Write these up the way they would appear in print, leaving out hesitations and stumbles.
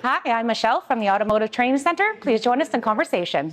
Hi, I'm Michelle from the Automotive Training Center. Please join us in conversation.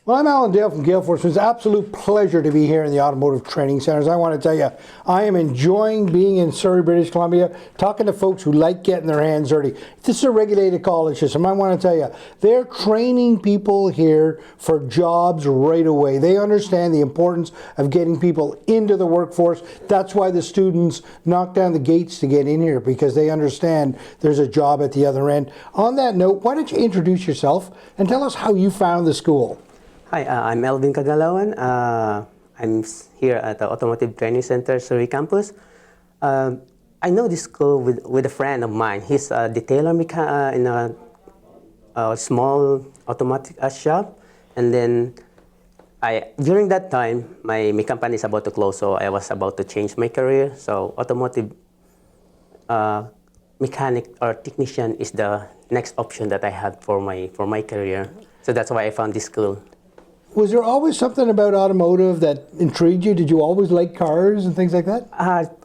Well, I'm Alan Dale from Gale Force. It's an absolute pleasure to be here in the Automotive Training Centres. I want to tell you, I am enjoying being in Surrey, British Columbia, talking to folks who like getting their hands dirty. This is a regulated college system. I want to tell you, they're training people here for jobs right away. They understand the importance of getting people into the workforce. That's why the students knock down the gates to get in here, because they understand there's a job at the other end. On that note, why don't you introduce yourself and tell us how you found the school? Hi, I'm Alvin Cagalawan. I'm here at the Automotive Training Centres, Surrey campus. I know this school with a friend of mine. He's a detailer in a small automotive shop. And then during that time, my company is about to close, so I was about to change my career. So automotive mechanic or technician is the next option that I had for my career. So that's why I found this school. Was there always something about automotive that intrigued you? Did you always like cars and things like that?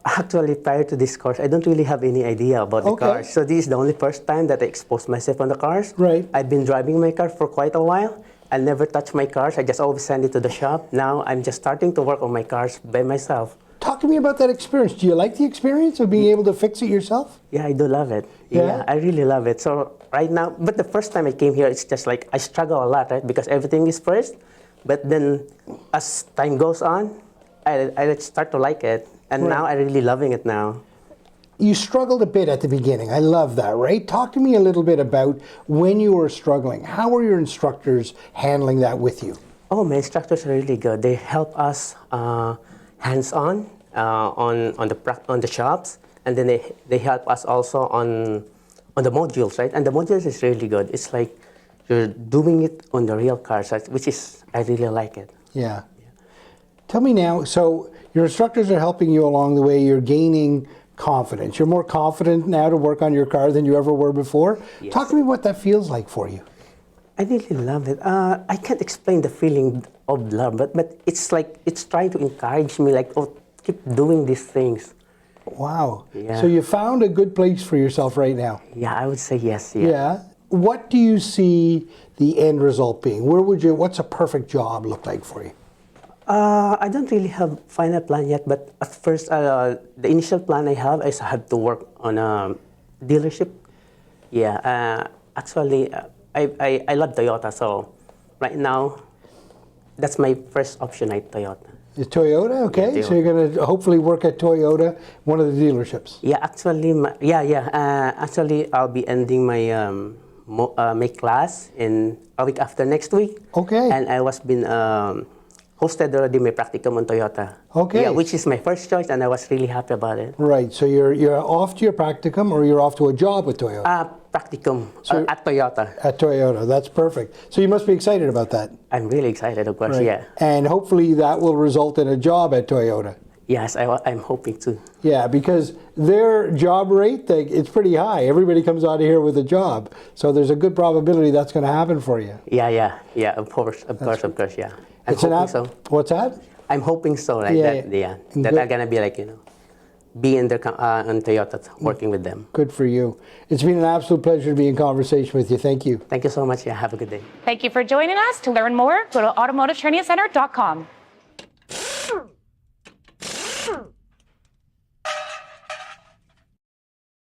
Actually, prior to this course, I don't really have any idea about the cars. So this is the only first time that I exposed myself on the cars. Right. I've been driving my car for quite a while. I never touch my cars. I just always send it to the shop. Now I'm just starting to work on my cars by myself. Talk to me about that experience. Do you like the experience of being able to fix it yourself? Yeah, I do love it. Yeah, I really love it. So right now, but the first time I came here, it's just like I struggle a lot, right? Because everything is first. But then, as time goes on, I start to like it, and now I'm really loving it now. You struggled a bit at the beginning. I love that, right? Talk to me a little bit about when you were struggling. How were your instructors handling that with you? Oh, my instructors are really good. They help us hands-on on the shops, and then they help us also on the modules, right? And the modules is really good. It's like you're doing it on the real cars, which is, I really like it. Yeah. Tell me now, so your instructors are helping you along the way, you're gaining confidence. You're more confident now to work on your car than you ever were before. Yes. Talk to me what that feels like for you. I really love it. I can't explain the feeling of love, but it's like, it's trying to encourage me, like, oh, keep doing these things. Wow. Yeah. So you found a good place for yourself right now. Yeah, I would say yes. Yeah. What do you see the end result being? What's a perfect job look like for you? I don't really have final plan yet, but at first, the initial plan I have is I have to work on a dealership. Yeah, actually, I love Toyota, so right now, that's my first option at Toyota. Is Toyota, okay? Yeah, Toyota. So you're going to hopefully work at Toyota, one of the dealerships. Yeah, actually, actually, I'll be ending my class in a week after next week. Okay. And I was been hosted already my practicum on Toyota. Okay. Yeah, which is my first choice, and I was really happy about it. Right. So you're off to your practicum, or you're off to a job with Toyota? Practicum at Toyota. At Toyota. That's perfect. So you must be excited about that. I'm really excited, of course. Right. Yeah. And hopefully that will result in a job at Toyota. Yes, I'm hoping to. Yeah, because their job rate, it's pretty high. Everybody comes out of here with a job. So there's a good probability that's going to happen for you. Yeah, of course, yeah. I'm hoping so. What's that? I'm hoping so, like that I'm going to be like, be in on Toyota, working with them. Good for you. It's been an absolute pleasure to be in conversation with you. Thank you. Thank you so much. Yeah, have a good day. Thank you for joining us. To learn more, go to automotivetrainingcenter.com.